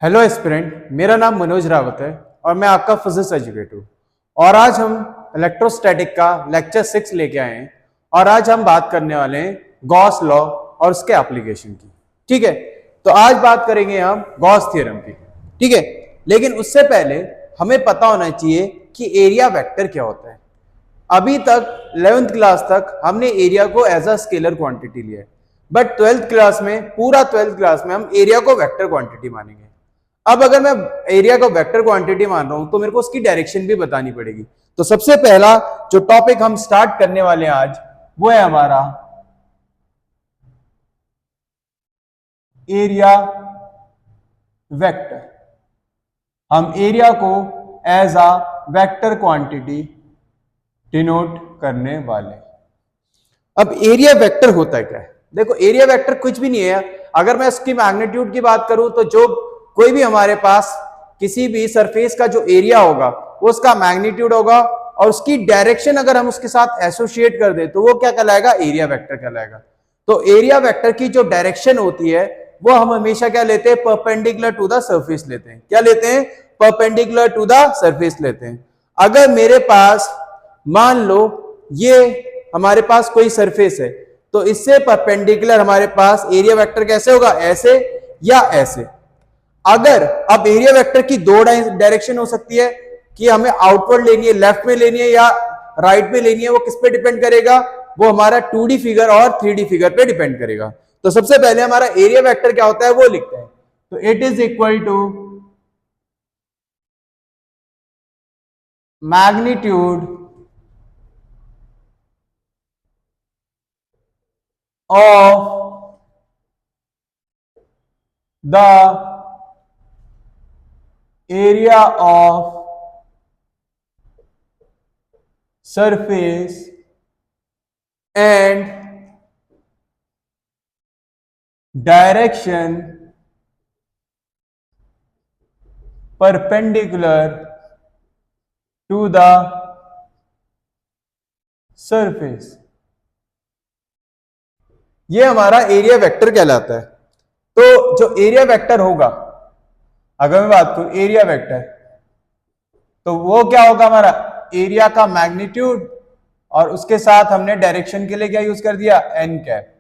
Hello aspirant, मेरा नाम मनोज रावत है और मैं आपका फिजिक्स एजुकेटर हूँ। और आज हम इलेक्ट्रोस्टैटिक का लेक्चर 6 लेके आए हैं और आज हम बात करने वाले हैं गॉस लॉ और उसके एप्लीकेशन की। ठीक है, तो आज बात करेंगे हम गॉस थ्योरम की। ठीक है, लेकिन उससे पहले हमें पता होना चाहिए कि एरिया वेक्टर क्या होता है। अभी तक 11th क्लास तक हमने एरिया को एज अ स्केलर क्वांटिटी लिया है, बट 12th क्लास में पूरा 12th क्लास में हम एरिया को वेक्टर क्वांटिटी मानेंगे। अब अगर मैं एरिया को वेक्टर क्वांटिटी मान रहा हूं तो मेरे को उसकी डायरेक्शन भी बतानी पड़ेगी। तो सबसे पहला जो टॉपिक हम स्टार्ट करने वाले हैं आज वो है हमारा एरिया वेक्टर। हम एरिया को as a vector quantity denote करने वाले। अब एरिया वेक्टर होता है क्या है? देखो, एरिया वेक्टर कुछ भी नहीं है। अगर मैं इसकी मैग्नीट्यूड की बात करूं तो जो कोई भी हमारे पास किसी भी सरफेस का जो एरिया होगा वो उसका मैग्नीट्यूड होगा और उसकी डायरेक्शन अगर हम उसके साथ एसोसिएट कर दे तो वो क्या कहलाएगा? एरिया वेक्टर कहलाएगा। तो एरिया वेक्टर की जो डायरेक्शन होती है वो हम हमेशा क्या लेते हैं? परपेंडिकुलर टू द सरफेस लेते हैं। क्या लेते हैं? परपेंडिकुलर टू द सरफेस लेते हैं। अगर मेरे पास मान लो ये हमारे पास कोई सरफेस है तो इससे परपेंडिकुलर हमारे पास एरिया वेक्टर कैसे होगा? ऐसे या ऐसे। अगर अब एरिया वेक्टर की दो डायरेक्शन हो सकती है कि हमें आउटवर्ड लेनी है, लेफ्ट में लेनी है या राइट में लेनी है। वो किस पे डिपेंड करेगा? वो हमारा 2D फिगर और 3D फिगर पे डिपेंड करेगा। तो सबसे पहले हमारा एरिया वेक्टर क्या होता है वो लिखते हैं। तो it is equal to magnitude of the area of surface and direction perpendicular to the surface। ये हमारा एरिया वेक्टर कहलाता है। तो जो एरिया वेक्टर होगा, अगर मैं बात करूं एरिया वेक्टर, तो वो क्या होगा? हमारा एरिया का मैग्नीट्यूड और उसके साथ हमने डायरेक्शन के लिए क्या यूज कर दिया? N cap.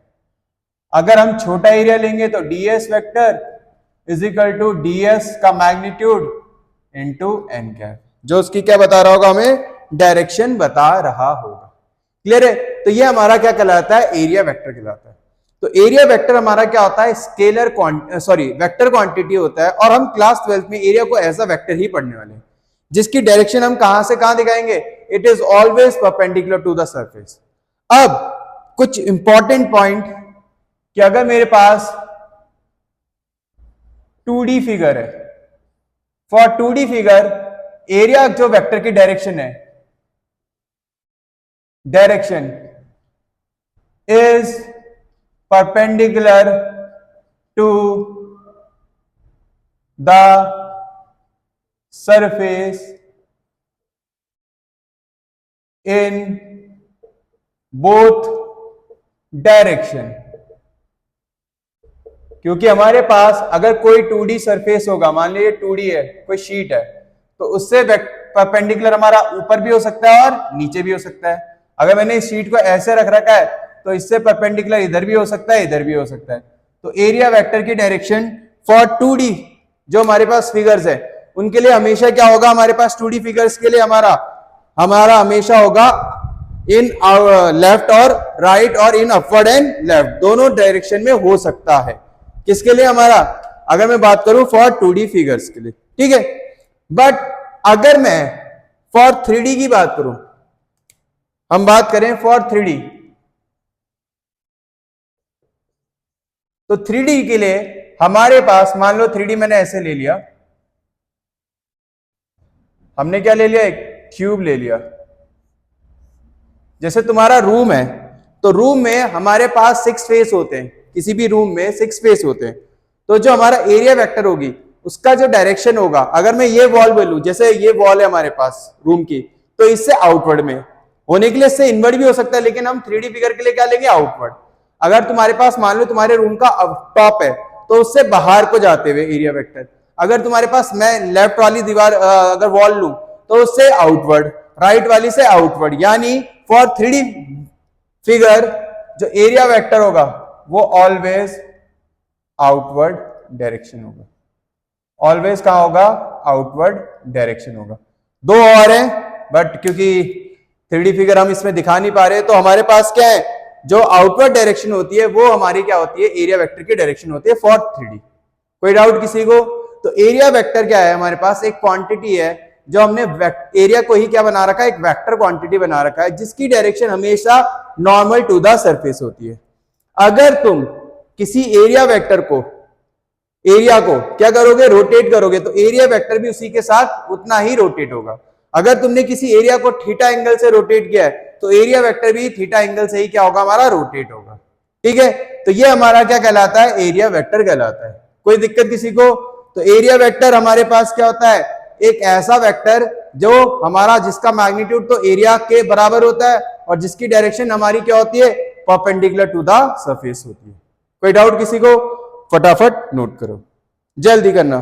अगर हम छोटा एरिया लेंगे तो DS vector is equal to DS का मैग्नीट्यूड इनटू एन कैप, जो उसकी क्या बता रहा होगा? हमें डायरेक्शन बता रहा होगा। क्लियर है? तो ये हमारा क्या कहलाता है? एरिया वेक्टर कहलाता है। तो एरिया वेक्टर हमारा क्या होता है? स्केलर वेक्टर क्वांटिटी होता है। और हम क्लास 12th में एरिया को एज अ वेक्टर ही पढ़ने वाले हैं, जिसकी डायरेक्शन हम कहां से कहां दिखाएंगे? It is always perpendicular to the surface. अब कुछ इंपॉर्टेंट पॉइंट कि अगर मेरे पास 2D फिगर है, फॉर 2D फिगर एरिया जो वेक्टर की डायरेक्शन है, direction is perpendicular to the surface in both direction। क्योंकि हमारे पास अगर कोई 2D सरफेस होगा, मान लीजिए 2D है, कोई शीट है, तो उससे परपेंडिकुलर हमारा ऊपर भी हो सकता है और नीचे भी हो सकता है। अगर मैंने इस शीट को ऐसे रख रखा है तो इससे परपेंडिकुलर इधर भी हो सकता है, इधर भी हो सकता है। तो एरिया वेक्टर की डायरेक्शन फॉर 2D जो हमारे पास फिगर्स है उनके लिए हमेशा क्या होगा? हमारे पास 2D फिगर्स के लिए हमारा हमेशा होगा इन लेफ्ट और राइट और इन अपवर्ड एंड लेफ्ट, दोनों डायरेक्शन में हो सकता है। किसके लिए? हमारा, अगर मैं बात करूं फॉर 2D फिगर्स के लिए। ठीक है, बट अगर मैं फॉर 3D की बात करूं, हम बात करें फॉर 3D, तो 3D के लिए हमारे पास मान लो 3D मैंने ऐसे ले लिया, हमने क्या ले लिया? एक क्यूब ले लिया। जैसे तुम्हारा रूम है तो रूम में हमारे पास 6 फेस होते हैं, किसी भी रूम में 6 फेस होते हैं। तो जो हमारा एरिया वेक्टर होगी उसका जो डायरेक्शन होगा, अगर मैं ये वॉल बोलूं, जैसे ये वॉल है हमारे पास रूम की, तो इससे आउटवर्ड में होने के लिए इससे इनवर्ड भी हो सकता है, लेकिन हम 3D फिगर के लिए क्या लेंगे? आउटवर्ड। अगर तुम्हारे पास मान लो तुम्हारे रूम का टॉप है तो उससे बाहर को जाते हुए एरिया वेक्टर, अगर तुम्हारे पास मैं लेफ्ट वाली दीवार अगर वॉल लूं तो उससे आउटवर्ड, राइट वाली से आउटवर्ड, यानी फॉर 3D फिगर जो एरिया वेक्टर होगा वो ऑलवेज आउटवर्ड डायरेक्शन होगा, ऑलवेज कहां होगा, आउटवर्ड डायरेक्शन होगा। दो और हैं बट क्योंकि 3D फिगर हम इसमें दिखा नहीं पा रहे तो हमारे पास क्या है, जो आउटवर्ड डायरेक्शन होती है वो हमारी क्या होती है, एरिया वेक्टर की डायरेक्शन होती है फॉर 3D। कोई डाउट किसी को? तो एरिया वेक्टर क्या है, हमारे पास एक क्वांटिटी है जो हमने एरिया को ही क्या बना रखा है, एक वेक्टर क्वांटिटी बना रखा है जिसकी डायरेक्शन हमेशा नॉर्मल टू द सरफेस होती है। अगर तुम किसी एरिया वेक्टर को, एरिया को क्या करोगे, रोटेट करोगे तो एरिया वेक्टर भी उसी के साथ उतना ही रोटेट होगा। अगर तुमने किसी एरिया को थीटा एंगल से रोटेट किया है तो एरिया वेक्टर भी थीटा एंगल से ही क्या होगा, हमारा रोटेट होगा। ठीक है, तो ये हमारा क्या कहलाता है, एरिया वेक्टर कहलाता है। कोई दिक्कत किसी को? तो एरिया वेक्टर हमारे पास क्या होता है, एक ऐसा वेक्टर जो हमारा, जिसका मैग्नीट्यूड तो एरिया के बराबर होता है और जिसकी डायरेक्शन हमारी क्या होती है, परपेंडिकुलर टू द सरफेस होती है। कोई डाउट किसी को? फटाफट नोट करो, जल्दी करना,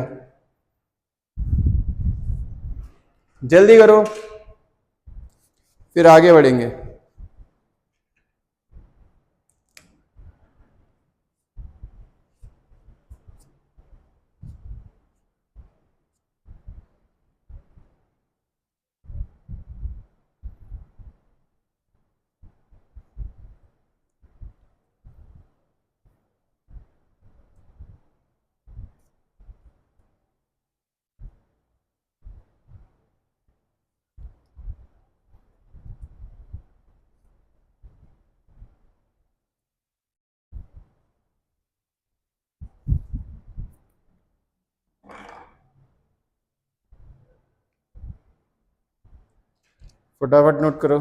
जल्दी करो, फिर आगे बढ़ेंगे। फटाफट नोट करो।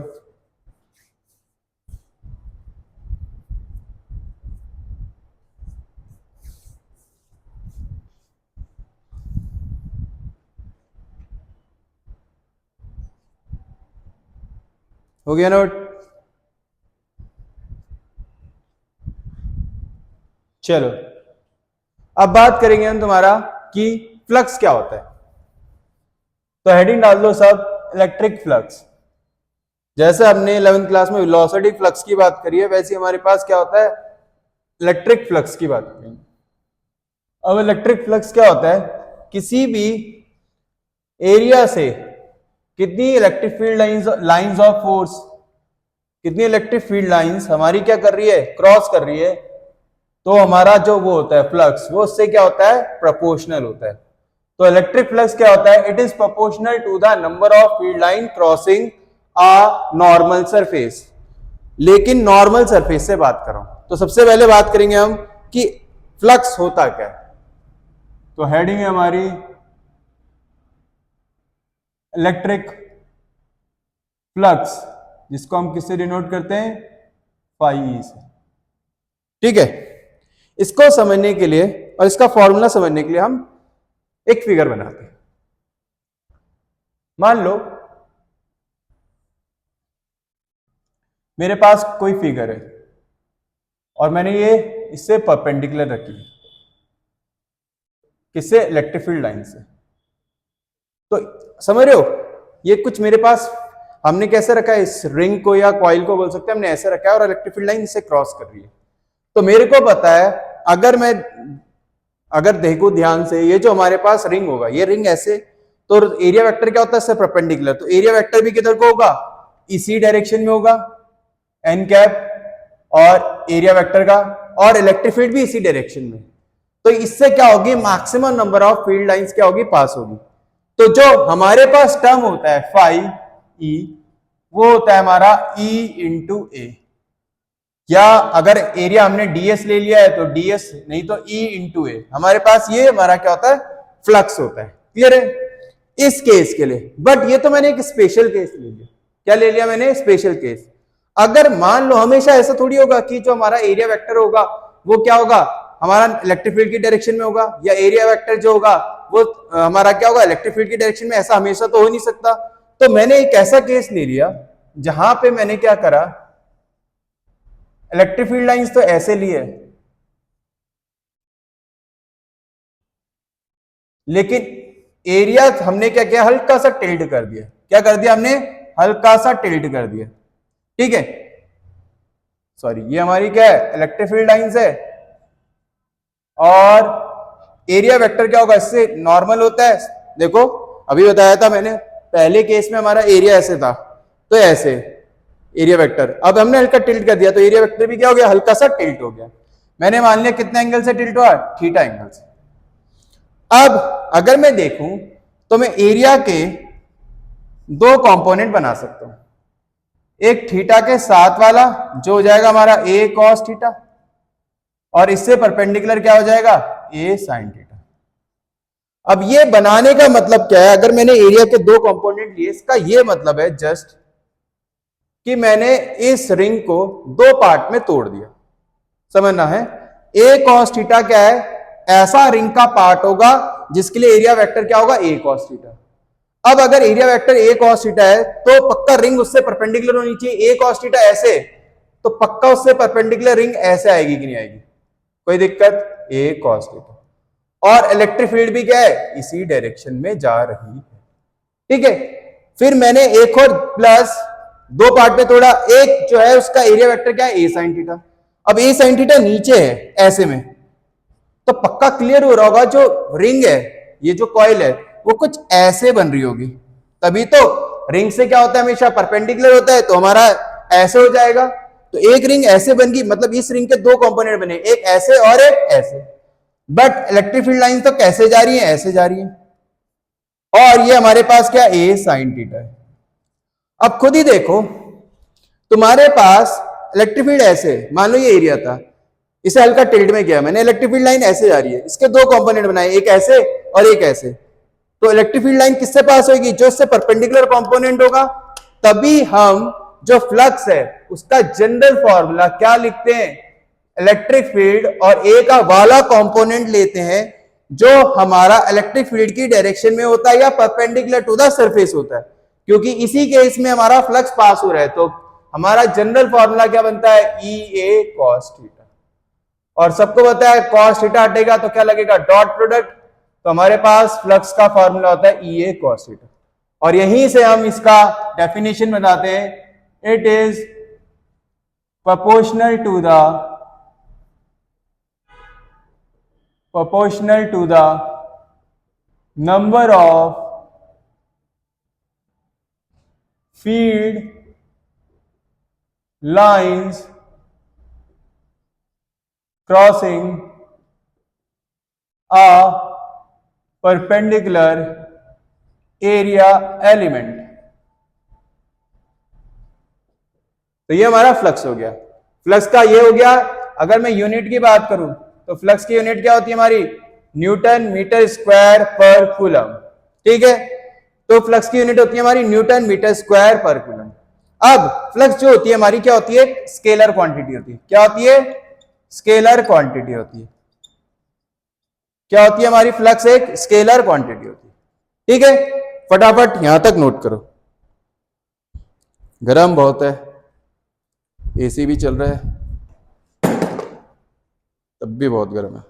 हो गया नोट? चलो अब बात करेंगे हम तुम्हारा कि फ्लक्स क्या होता है। तो हेडिंग डाल दो सब, इलेक्ट्रिक फ्लक्स। जैसे हमने 11th क्लास में वेलोसिटी फ्लक्स की बात करी है, वैसे हमारे पास क्या होता है, इलेक्ट्रिक फ्लक्स की बात करेंगे। अब इलेक्ट्रिक फ्लक्स क्या होता है, किसी भी एरिया से कितनी electric field lines of force, कितनी इलेक्ट्रिक फील्ड लाइंस हमारी क्या कर रही है, क्रॉस कर रही है, तो हमारा जो वो होता है फ्लक्स, वो उससे क्या होता है, प्रोपोर्शनल होता है। तो इलेक्ट्रिक फ्लक्स क्या होता है, it is proportional to the number of field line crossing a normal surface. लेकिन नॉर्मल सरफेस से बात कर रहा हूं, तो सबसे पहले बात करेंगे हम कि फ्लक्स होता क्या है। तो हेडिंग है हमारी इलेक्ट्रिक फ्लक्स, जिसको हम किससे डिनोट करते हैं, फाई से। ठीक है, इसको समझने के लिए और इसका फॉर्मूला समझने के लिए हम एक फिगर बनाते हैं। मान लो मेरे पास कोई फिगर है और मैंने ये इससे परपेंडिकुलर रखी है, किससे, इलेक्ट्रिक फील्ड लाइन से। तो समझ रहे हो, ये कुछ मेरे पास हमने कैसे रखा है, इस रिंग को या कॉइल को बोल सकते हैं, हमने ऐसे रखा है और इलेक्ट्रिक फील्ड लाइन इससे क्रॉस कर रही है। तो मेरे को पता है, अगर देखो ध्यान से, ये जो हमारे पास रिंग होगा, ये रिंग ऐसे, तो एरिया वेक्टर क्या होता है, इससे परपेंडिकुलर, तो एरिया वेक्टर भी किधर को होगा, इसी डायरेक्शन में होगा, एन कैप, और एरिया वेक्टर का, और इलेक्ट्रिक फील्ड भी इसी डायरेक्शन में। तो इससे क्या होगी, maximum number of field lines क्या होगी, पास होगी। तो जो हमारे पास टर्म होता है फाई ई, वो होता है हमारा ई इंटू ए, या अगर एरिया हमने डीएस ले लिया है तो डीएस, नहीं तो ई इंटू ए। हमारे पास ये हमारा क्या होता है, फ्लक्स होता है। क्लियर है इस केस के लिए? बट ये तो मैंने एक स्पेशल केस ले लिया। क्या ले लिया मैंने, स्पेशल केस। अगर मान लो, हमेशा ऐसा थोड़ी होगा कि जो हमारा एरिया वेक्टर होगा वो क्या होगा, हमारा इलेक्ट्रिक फील्ड की डायरेक्शन में होगा, या एरिया वेक्टर जो होगा वो हमारा क्या होगा, इलेक्ट्रिक फील्ड की डायरेक्शन में। ऐसा हमेशा तो हो नहीं सकता। तो मैंने एक ऐसा केस ले लिया जहां पे मैंने क्या करा, इलेक्ट्रिक फील्ड लाइंस तो ऐसे ली है, लेकिन एरिया हमने क्या किया, हल्का सा टिल्ट कर दिया। क्या कर दिया हमने, हल्का सा टिल्ट कर दिया। ठीक है, सॉरी ये हमारी क्या है, इलेक्ट्रिक फील्ड लाइंस है। और एरिया वेक्टर क्या होगा, इससे नॉर्मल होता है। देखो अभी बताया था मैंने, पहले केस में हमारा एरिया ऐसे था, तो ऐसे एरिया वेक्टर। अब हमने हल्का टिल्ट कर दिया तो एरिया वेक्टर भी क्या हो गया, हल्का सा टिल्ट हो गया। मैंने मान लिया कितने एंगल से टिल्ट हुआ, थीटा एंगल से। अब अगर मैं देखूं तो मैं एरिया के दो कंपोनेंट बना सकता हूं, एक थीटा के साथ वाला जो हो जाएगा हमारा ए कॉस थीटा, और इससे परपेंडिकुलर क्या हो जाएगा, ए साइन थीटा। अब ये बनाने का मतलब क्या है, अगर मैंने एरिया के दो कंपोनेंट लिए, इसका ये मतलब है जस्ट कि मैंने इस रिंग को दो पार्ट में तोड़ दिया। समझना है, ए कॉस थीटा क्या है, ऐसा रिंग का पार्ट होगा जिसके लिए एरिया वेक्टर क्या होगा, ए कॉस थीटा। अब अगर area vector A cos theta है तो पक्का रिंग उससे परपेंडिकुलर होनी चाहिए। ए कॉस थीटा ऐसे, तो पक्का उससे परपेंडिकुलर रिंग ऐसे आएगी कि नहीं आएगी, कोई दिक्कत, ए कॉस थीटा। और इलेक्ट्रिक फील्ड भी क्या है, इसी डायरेक्शन में जा रही है। ठीक है, फिर मैंने एक और प्लस दो पार्ट में तोड़ा, एक जो है उसका एरिया वेक्टर क्या है, ए साइन थीटा। अब ए साइन थीटा नीचे है ऐसे में, तो पक्का क्लियर हो रहा होगा जो रिंग है, ये जो कॉइल है वो कुछ ऐसे बन रही होगी, तभी तो रिंग से क्या होता है, हमेशा परपेंडिकुलर होता है, तो हमारा ऐसे हो जाएगा। तो एक रिंग ऐसे बन गई, मतलब इस रिंग के दो कंपोनेंट बने, एक ऐसे और एक ऐसे। बट इलेक्ट्रिक फील्ड लाइन तो कैसे जा रही है, ऐसे जा रही है, और ये हमारे पास क्या, ए साइन थीटा है। अब खुद ही देखो, तुम्हारे पास इलेक्ट्रिक फील्ड ऐसे, मान लो ये एरिया था, इसे हल्का टिल्ट में किया मैंने, इलेक्ट्रिक फील्ड लाइन ऐसे जा रही है, इसके दो कंपोनेंट बनाए, एक ऐसे और एक ऐसे। तो इलेक्ट्रिक फील्ड लाइन किससे पास होगी, जो इससे परपेंडिकुलर कंपोनेंट होगा। तभी हम जो फ्लक्स है उसका जनरल फॉर्मूला क्या लिखते हैं, इलेक्ट्रिक फील्ड और ए का वाला कंपोनेंट लेते हैं जो हमारा इलेक्ट्रिक फील्ड की डायरेक्शन में होता है या परपेंडिकुलर टू द सरफेस होता है, क्योंकि इसी केस में हमारा फ्लक्स पास हो रहा है। तो हमारा जनरल फॉर्मूला क्या बनता है, ई ए कॉस थीटा। और सबको पता है कॉस थीटा हटेगा तो क्या लगेगा, डॉट प्रोडक्ट। तो हमारे पास फ्लक्स का फॉर्मूला होता है ई ए कॉस थीटा, और यहीं से हम इसका डेफिनेशन बताते हैं, it is proportional to the number of field lines crossing a perpendicular area element। तो ये हमारा फ्लक्स हो गया। फ्लक्स का ये हो गया। अगर मैं यूनिट की बात करूं तो फ्लक्स की यूनिट क्या होती है हमारी, न्यूटन मीटर स्क्वायर पर कूलम। ठीक है, तो फ्लक्स की यूनिट होती है हमारी न्यूटन मीटर स्क्वायर पर कूलम। अब फ्लक्स जो होती है हमारी क्या होती है, स्केलर क्वांटिटी होती है। क्या होती है, स्केलर क्वांटिटी होती है। क्या होती है हमारी फ्लक्स, एक स्केलर क्वांटिटी होती है। ठीक है, फटाफट यहां तक नोट करो। गर्म बहुत है, एसी भी चल रहा है, तब भी बहुत गर्म है।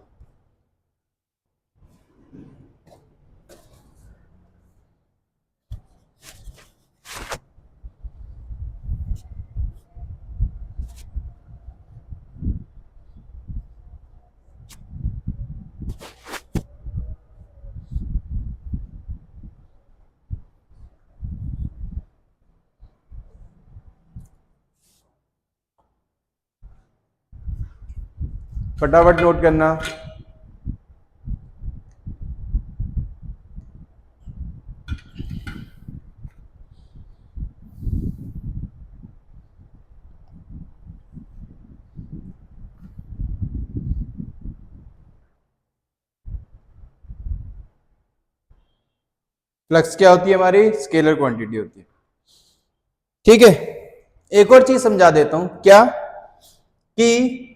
फटाफट नोट करना। फ्लक्स क्या होती है हमारी, स्केलर क्वांटिटी होती है। ठीक है, एक और चीज समझा देता हूं, क्या कि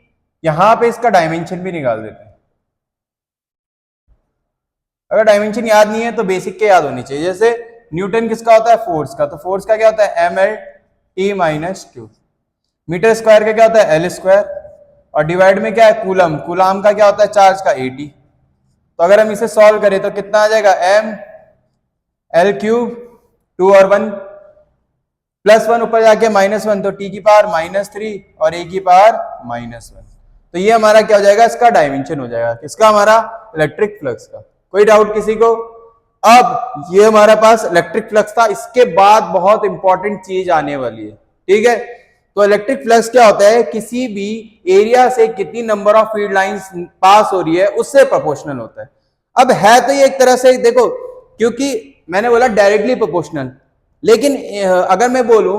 यहां पे इसका डायमेंशन भी निकाल देते हैं। अगर डायमेंशन याद नहीं है तो बेसिक के याद होनी चाहिए। जैसे न्यूटन किसका होता है, फोर्स का, तो फोर्स का क्या होता है, M L T minus Q. Metre square का क्या होता है, एल स्क्वायर। और डिवाइड में क्या है, कूलम, कूलाम का क्या होता है, चार्ज का एटी। तो अगर हम इसे सॉल्व करें तो कितना आ जाएगा, m l क्यूब 2 और 1 +1 ऊपर जाके -1 तो t की पावर -3 और a की पावर -1। तो ये हमारा क्या हो जाएगा, इसका डायमेंशन हो जाएगा, किसका, हमारा इलेक्ट्रिक फ्लक्स का। कोई डाउट किसी को? अब ये हमारा पास इलेक्ट्रिक फ्लक्स था, इसके बाद बहुत इंपॉर्टेंट चीज आने वाली है, ठीक है। तो इलेक्ट्रिक फ्लक्स क्या होता है, किसी भी एरिया से कितनी number of field lines pass हो रही है उससे प्रोपोर्शनल होता है। अब है तो ये एक तरह से देखो, क्योंकि मैंने बोला डायरेक्टली प्रोपोर्शनल, लेकिन अगर मैं बोलूं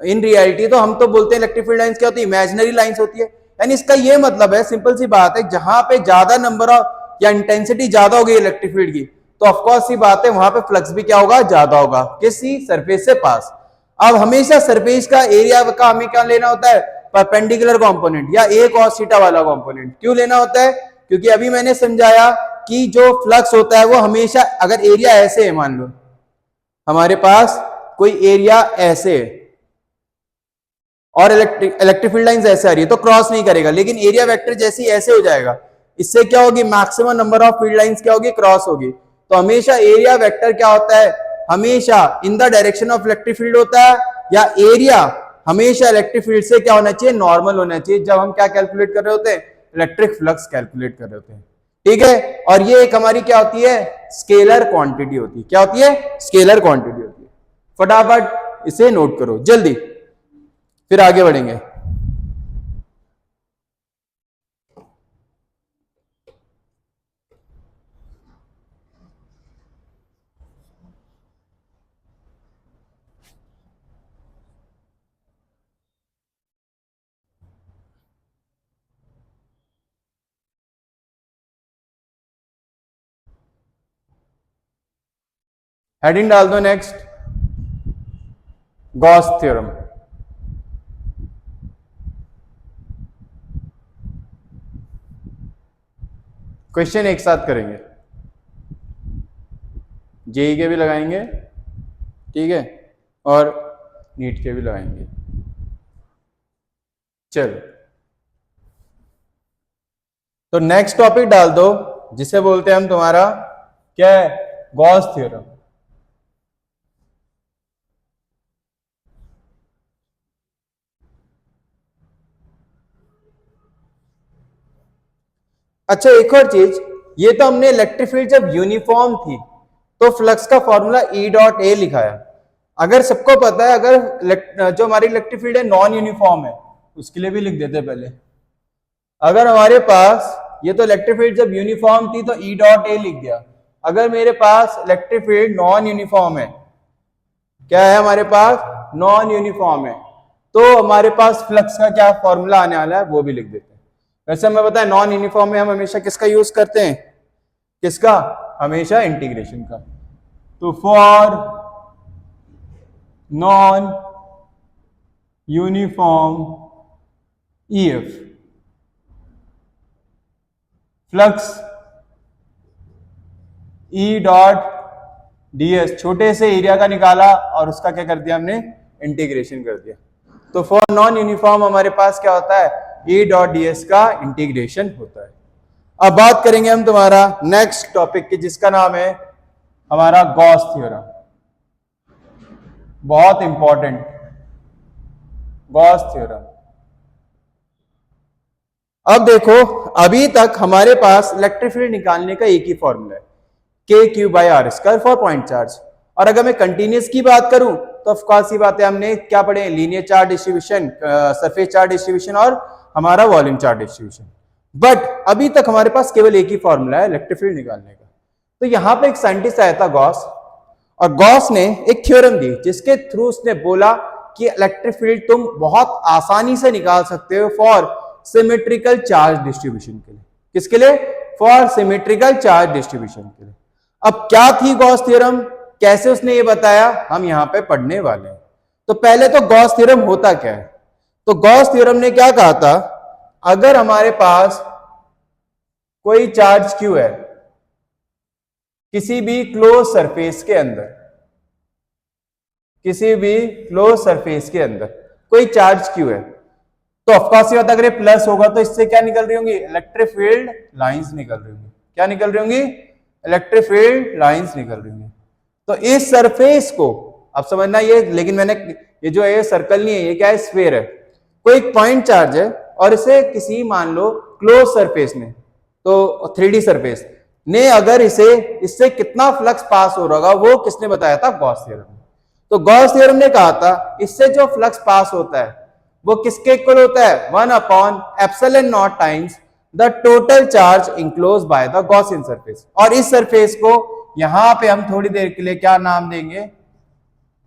इन रियलिटी तो हम तो बोलते हैं इलेक्ट्रिक फील्ड लाइंस क्या होती है, इमेजिनरी लाइंस होती है। यानी इसका ये मतलब है, सिंपल सी बात है, जहां पे ज्यादा नंबर ऑफ या इंटेंसिटी ज्यादा होगी इलेक्ट्रिक फील्ड की, तो ऑफकोर्स सी बात है वहां पे फ्लक्स भी क्या होगा, ज्यादा होगा, किसी सरफेस से पास। अब हमेशा सरफेस का एरिया का हमें क्या लेना होता है, परपेंडिकुलर कंपोनेंट या a cos थीटा वाला कंपोनेंट। क्यों लेना होता है, क्योंकि अभी मैंने समझाया कि जो फ्लक्स होता है वो हमेशा, अगर एरिया ऐसे है, मान लो हमारे पास कोई एरिया ऐसे है और इलेक्ट्रिक फील्ड लाइंस ऐसे आ रही है तो क्रॉस नहीं करेगा, लेकिन एरिया वेक्टर जैसे ही ऐसे हो जाएगा, इससे क्या होगी, maximum number of field lines क्या होगी, क्रॉस होगी। तो हमेशा एरिया वेक्टर क्या होता है, हमेशा in the direction of electric field होता है, या एरिया हमेशा इलेक्ट्रिक फील्ड से क्या होना चाहिए, नॉर्मल होना चाहिए, जब हम क्या कैलकुलेट कर रहे होते हैं, इलेक्ट्रिक फ्लक्स कैलकुलेट कर रहे होते हैं, ठीक है। और ये एक हमारी क्या होती है, स्केलर क्वांटिटी होती है। क्या होती है, स्केलर क्वांटिटी होती है। फटाफट इसे नोट करो जल्दी, फिर आगे बढ़ेंगे। हेडिंग डाल दो नेक्स्ट, गॉस थ्योरम। क्वेश्चन एक साथ करेंगे, जेई के भी लगाएंगे, ठीक है, और नीट के भी लगाएंगे। चलो, तो नेक्स्ट टॉपिक डाल दो, जिसे बोलते हैं हम तुम्हारा क्या है, गॉस थ्योरम। अच्छा, एक और चीज, ये तो हमने इलेक्ट्रिक फील्ड जब यूनिफॉर्म थी तो फ्लक्स का फॉर्मूला E डॉट ए लिखाया। अगर सबको पता है, अगर जो हमारी इलेक्ट्रिक फील्ड है नॉन यूनिफॉर्म है, उसके लिए भी लिख देते पहले। अगर हमारे पास ये तो इलेक्ट्रिक फील्ड जब यूनिफॉर्म थी तो E डॉट ए लिख दिया। अगर मेरे पास इलेक्ट्रिक फील्ड नॉन यूनिफॉर्म है, क्या है हमारे पास, नॉन यूनिफॉर्म है, तो हमारे पास फ्लक्स का क्या फॉर्मूला आने वाला है वो भी लिख देते हैं। वैसे हमें पता है नॉन यूनिफॉर्म में हम हमेशा किसका यूज करते हैं, किसका, हमेशा इंटीग्रेशन का। तो for non uniform EF flux E dot ds, छोटे से एरिया का निकाला और उसका क्या कर दिया हमने, इंटीग्रेशन कर दिया। तो फॉर नॉन यूनिफॉर्म हमारे पास क्या होता है, E डॉट ds का इंटीग्रेशन होता है। अब बात करेंगे हम तुम्हारा नेक्स्ट टॉपिक की, जिसका नाम है हमारा गॉस थ्योरम। बहुत इंपॉर्टेंट, गॉस थ्योरम। अब देखो, अभी तक हमारे पास इलेक्ट्रिक फील्ड निकालने का एक ही फॉर्मूला है, K/r² फॉर पॉइंट चार्ज। और अगर मैं कंटिन्यूस की बात करूं तो ऑफकोर्स ये बात है, हमने क्या पढ़े, linear charge distribution, surface charge distribution और हमारा वॉल्यूम चार्ज डिस्ट्रीब्यूशन। बट अभी तक हमारे पास केवल एक ही फॉर्मूला है इलेक्ट्रिक फील्ड निकालने का। तो यहां पे एक साइंटिस्ट आया था गॉस, और गॉस ने एक थ्योरम दी जिसके थ्रू उसने बोला कि इलेक्ट्रिक फील्ड तुम बहुत आसानी से निकाल सकते हो फॉर सिमेट्रिकल चार्ज डिस्ट्रीब्यूशन के लिए। किसके लिए, फॉर सिमेट्रिकल चार्ज डिस्ट्रीब्यूशन के लिए। अब क्या थी गॉस थ्योरम, कैसे उसने ये बताया, हम यहां पे पढ़ने वाले हैं। तो पहले तो गॉस थ्योरम होता क्या है, तो गॉस थ्योरम ने क्या कहा था, अगर हमारे पास कोई चार्ज Q है किसी भी क्लोज सरफेस के अंदर, किसी भी क्लोज सरफेस के अंदर कोई चार्ज Q है, तो ऑफकोर्स ये होता है अगर ये प्लस होगा तो इससे क्या निकल रही होंगी, इलेक्ट्रिक फील्ड लाइंस निकल रही होंगी, क्या निकल रही होंगी? इलेक्ट्रिक फील्ड लाइंस निकल रही होंगी। तो इस सरफेस को अब समझना ये, लेकिन मैंने ये जो है सर्कल नहीं है, ये क्या है? स्फीयर है। कोई एक पॉइंट चार्ज है और इसे किसी मान लो क्लोज सरफेस में, तो 3D सरफेस ने अगर इससे कितना फ्लक्स पास हो रहा होगा, वो किसने बताया था? Gauss theorem. तो गॉस थ्योरम ने कहा था इससे जो फ्लक्स पास होता है वो किसके इक्वल होता है? 1/ε0 times the total charge enclose by the Gaussian surface. और इस सरफेस को यहां पे हम थोड़ी देर के लिए क्या नाम देंगे?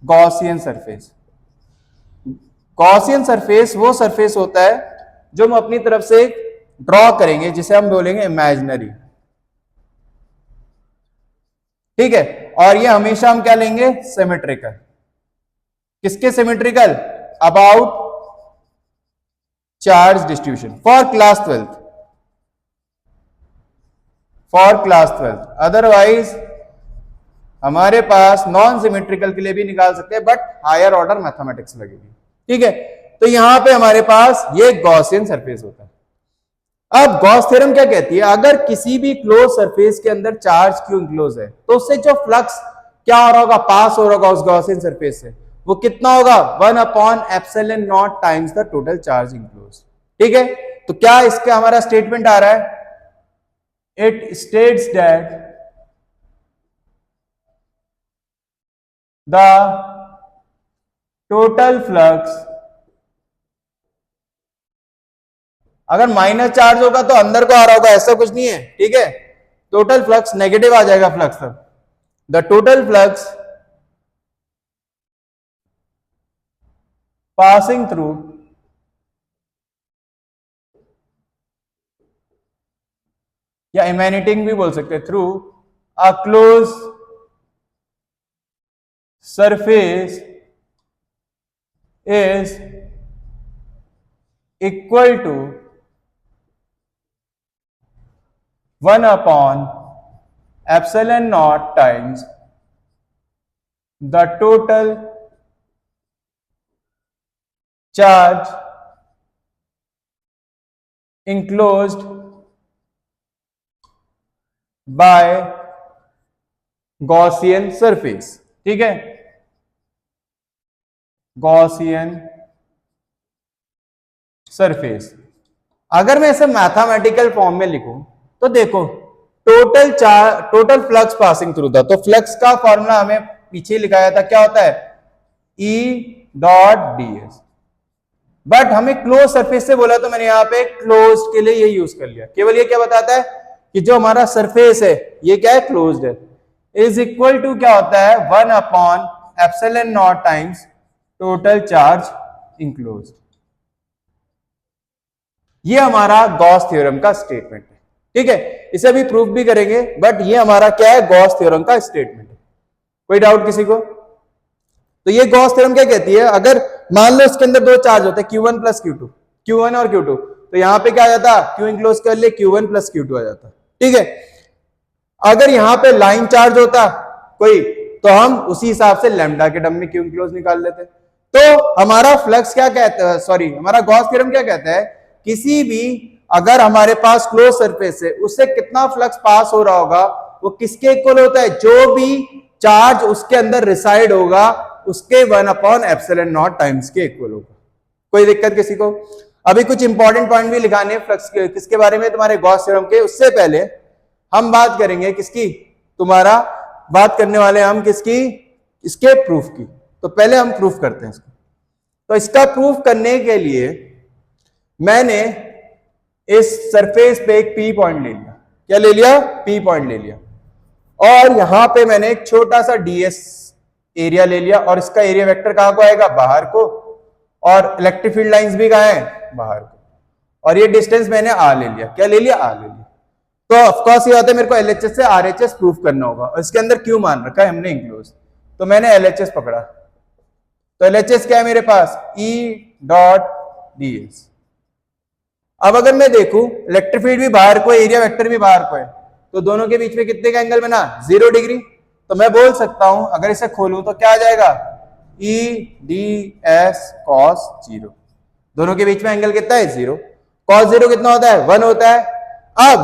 Gaussian surface. गॉसियन सरफेस वो सरफेस होता है जो हम अपनी तरफ से ड्रॉ करेंगे, जिसे हम बोलेंगे इमेजिनरी। ठीक है, और ये हमेशा हम क्या लेंगे? सिमेट्रिकल। किसके symmetrical? About charge distribution for class 12th, for class 12th। Otherwise हमारे पास नॉन सिमेट्रिकल के लिए भी निकाल सकते हैं, बट हायर ऑर्डर मैथमेटिक्स लगेगी। ठीक है, तो यहां पे हमारे पास ये गॉसियन सरफेस होता है। अब गॉस थ्योरम क्या कहती है? अगर किसी भी क्लोज सरफेस के अंदर चार्ज क्यों इंक्लोज है, तो उससे जो फ्लक्स क्या हो रहा होगा? पास हो रहा होगा उस गॉसियन सरफेस से, वो कितना होगा? 1/ε0 times the total charge enclose. ठीक है, तो क्या इसका हमारा स्टेटमेंट आ रहा है? It states that the total flux, अगर माइनस चार्ज होगा तो अंदर को आ रहा होगा, ऐसा कुछ नहीं है। ठीक है, टोटल फ्लक्स नेगेटिव आ जाएगा फ्लक्स तब। The total flux passing through या इमेनिटिंग भी बोल सकते हैं, through a close surface is equal to 1/ε0 times the total charge enclosed by Gaussian surface। ठीक है, Gaussian सरफेस। अगर मैं इसे मैथमेटिकल फॉर्म में लिखूं तो देखो, टोटल फ्लक्स पासिंग थ्रू था, तो फ्लक्स का फॉर्मूला हमें पीछे लिखाया था, क्या होता है? E.ds। बट हमें क्लोज सरफेस से बोला, तो मैंने यहां पे क्लोज के लिए ये यूज कर लिया। केवल ये क्या बताता है कि जो हमारा सरफेस है ये क्या है? क्लोज्ड है। इज इक्वल टू क्या होता है? 1/ε0 टाइम्स टोटल चार्ज इंक्लोज्ड। ये हमारा गॉस थ्योरम का स्टेटमेंट है। ठीक है, इसे भी प्रूफ भी करेंगे, बट ये हमारा क्या है? गॉस थ्योरम का स्टेटमेंट है। कोई डाउट किसी को? तो ये गॉस थ्योरम क्या कहती है? अगर मान लो इसके अंदर दो चार्ज होते हैं, Q1 प्लस Q2, Q1 और Q2, तो यहां पे क्या आ जाता? Q इंक्लोज कर ले, Q1 प्लस Q2 आ जाता। ठीक है, अगर यहां पे लाइन चार्ज होता कोई, तो हम उसी हिसाब से लैम्डा के टर्म में Q इंक्लोज निकाल लेते। तो हमारा फ्लक्स क्या कहता है, सॉरी हमारा गॉस थ्योरम क्या कहता है? किसी भी अगर हमारे पास क्लोज सरफेस है, उससे कितना फ्लक्स पास हो रहा होगा वो किसके इक्वल होता है? जो भी चार्ज उसके अंदर रिसाइड होगा उसके 1/ε0 टाइम्स के इक्वल होगा। कोई दिक्कत किसी को? अभी कुछ इंपॉर्टेंट पॉइंट भी लिखाने फ्लक्स के, किसके बारे में? तुम्हारे गॉस थ्योरम के। उससे पहले हम बात करेंगे किसकी? तुम्हारा बात करने वाले हम किसकी? इसके प्रूफ की। तो पहले हम प्रूफ करते हैं इसको। तो इसका प्रूफ करने के लिए मैंने इस सरफेस पे एक P पॉइंट ले लिया। क्या ले लिया? P पॉइंट ले लिया। और यहां पे मैंने एक छोटा सा ds एरिया ले लिया, और इसका एरिया वेक्टर कहां को आएगा? बाहर को। और इलेक्ट्रिक फील्ड लाइंस भी कहां है? बाहर को। और ये डिस्टेंस मैंने r ले लिया। क्या ले लिया? r ले लिया। तो ऑफकोर्स ये होता है मेरे को LHS से RHS प्रूफ करना होगा, और इसके अंदर क्यों मान रखा है हमने इंक्लोज, तो मैंने LHS पकड़ा। तो LHS क्या है मेरे पास? E.ds। अब अगर मैं देखूं इलेक्ट्रिक फील्ड भी बाहर को है, एरिया वेक्टर भी बाहर को है, तो दोनों के बीच में कितने का एंगल बना? 0 डिग्री। तो मैं बोल सकता हूं, अगर इसे खोलूं तो क्या आ जाएगा? EDS cos 0। दोनों के बीच में एंगल कितना है? 0। cos 0 कितना होता है? 1 होता है। अब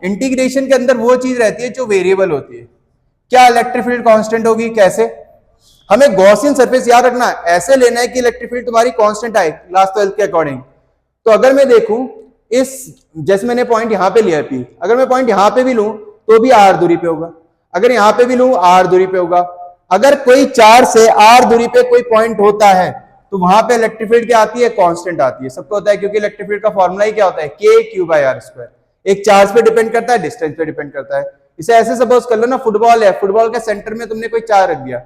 इंटीग्रेशन के अंदर वो चीज रहती है जो वेरिएबल होती है। क्या इलेक्ट्रिक फील्ड कांस्टेंट होगी? कैसे? हमें गॉसियन सरफेस याद रखना है, ऐसे लेना है कि इलेक्ट्रिक फील्ड तुम्हारी कांस्टेंट आए क्लास 12 के अकॉर्डिंग। तो अगर मैं देखूं इस, जैसे मैंने पॉइंट यहां पे लिया है P, अगर मैं पॉइंट यहां पे भी लूं तो भी R दूरी पे होगा, अगर यहां पे भी लूं R दूरी पे होगा। अगर कोई 4 से R दूरी पे कोई पॉइंट होता है तो वहां पे इलेक्ट्रिक फील्ड क्या आती है? कांस्टेंट आती है। सबको होता है क्योंकि इलेक्ट्रिक फील्ड का फॉर्मूला ही क्या होता है? K/r²। एक चार्ज पे डिपेंड करता है, डिस्टेंस पे डिपेंड करता है। इसे ऐसे सपोज कर लो ना, फुटबॉल है, फुटबॉल के सेंटर में तुमने कोई चार्ज रख दिया,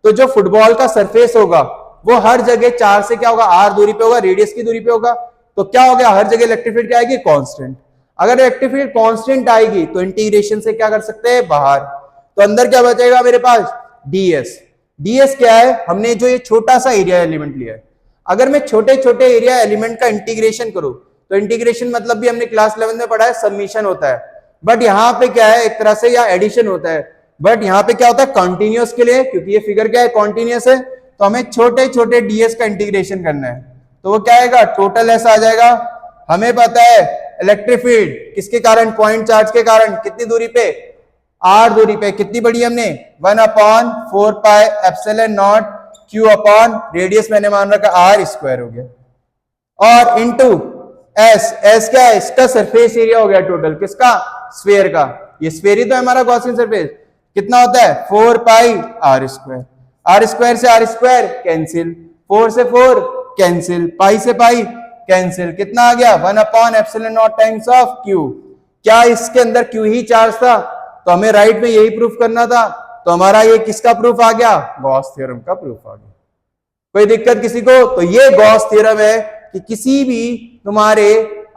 तो जो फुटबॉल का सरफेस होगा वो हर जगह 4 से क्या होगा? R दूरी पे होगा, रेडियस की दूरी पे होगा। तो क्या हो गया? हर जगह इलेक्ट्रिक फील्ड क्या आएगी? कांस्टेंट। अगर इलेक्ट्रिक फील्ड कांस्टेंट आएगी तो इंटीग्रेशन से क्या कर सकते हैं? बाहर। तो अंदर क्या बचेगा मेरे पास? ds। ds क्या है? हमने जो ये छोटा सा एरिया एलिमेंट लिया है, अगर मैं छोटे छोटे एरिया एलिमेंट का इंटीग्रेशन करूं तो इंटीग्रेशन मतलब भी हमने क्लास 11 में पढ़ा है, सबमिशन होता है। बट यहां पे क्या है? एक तरह से या एडिशन होता है। बट यहां पे क्या होता है? कॉन्टिन्यूअस के लिए, क्योंकि ये फिगर क्या है? कॉन्टिन्यूअस है, तो हमें छोटे छोटे ds का इंटीग्रेशन करना है। तो वो क्या आएगा? टोटल ऐसा आ जाएगा। हमें पता है इलेक्ट्रिक फील्ड किसके कारण? पॉइंट चार्ज के कारण। कितनी दूरी पे? R दूरी पे। कितनी बड़ी हमने? 1/4 पाई epsilon naught Q upon radius मैंने मान रखा R² हो गया, और इनटू S। S क्या है? इसका सरफेस एरिया हो गया टोटल। किसका? स्फीयर का। ये स्फीयर ही तो है हमारा गॉसियन सरफेस। कितना होता है? 4 पाई R²। R² से R² कैंसिल, 4 से 4 कैंसिल, पाई से पाई कैंसिल। कितना आ गया? 1/ε0 टाइम्स ऑफ Q। क्या इसके अंदर Q ही चार्ज था? तो हमें राइट में यही प्रूफ करना था। तो हमारा ये किसका प्रूफ आ गया? गॉस थ्योरम का प्रूफ आ गया। कोई दिक्कत किसी को? तो ये गॉस थ्योरम है कि किसी भी तुम्हारे,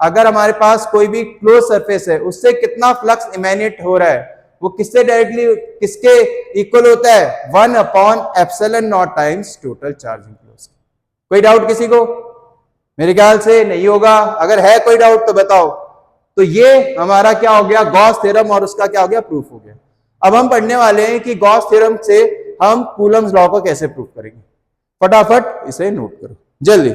अगर हमारे पास कोई भी क्लोज सरफेस है उससे कितना फ्लक्स इमेनेट हो रहा है वो किससे डायरेक्टली, किसके इक्वल होता है? 1/ε0 टाइम्स टोटल चार्जिंग क्लोज। कोई डाउट किसी को? मेरे ख्याल से नहीं होगा। अगर है कोई डाउट तो बताओ। तो ये हमारा क्या हो गया? गॉस थ्योरम, और उसका क्या हो गया? प्रूफ हो गया। अब हम पढ़ने वाले हैं कि गॉस थ्योरम से हम कूलम्स लॉ को कैसे प्रूफ करेंगे। फटाफट इसे नोट करो जल्दी।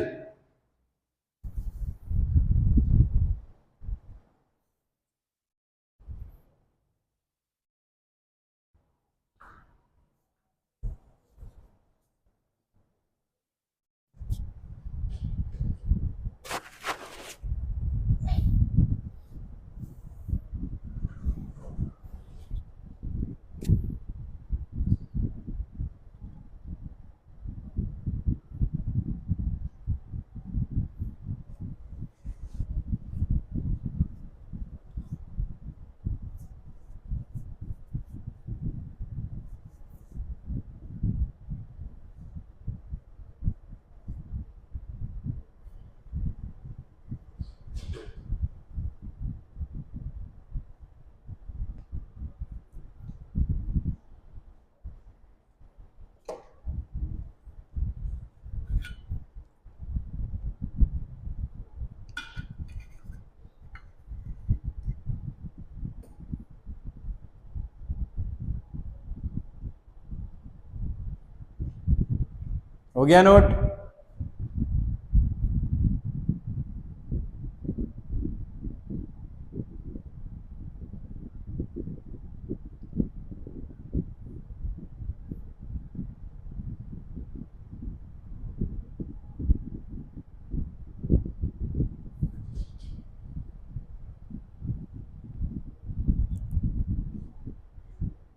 हो गया नोट?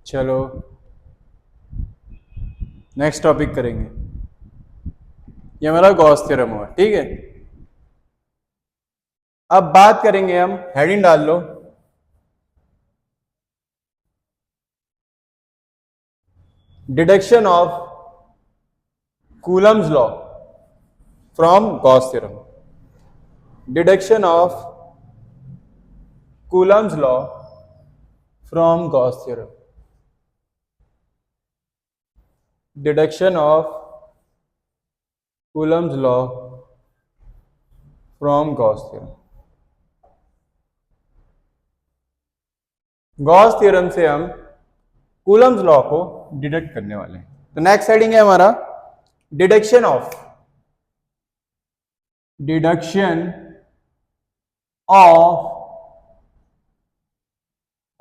चलो नेक्स्ट टॉपिक करेंगे। ये हमारा गॉस थ्योरम हुआ, ठीक है। अब बात करेंगे हम, हेडिंग डाल लो, deduction of Coulomb's law from Gauss theorem. Deduction of Coulomb's law from Gauss theorem. Deduction of Coulomb's law from Gauss theorem. Gauss theorem से हम कूलम्स लॉ को डिडक्ट करने वाले हैं। तो नेक्स्ट हेडिंग है हमारा deduction of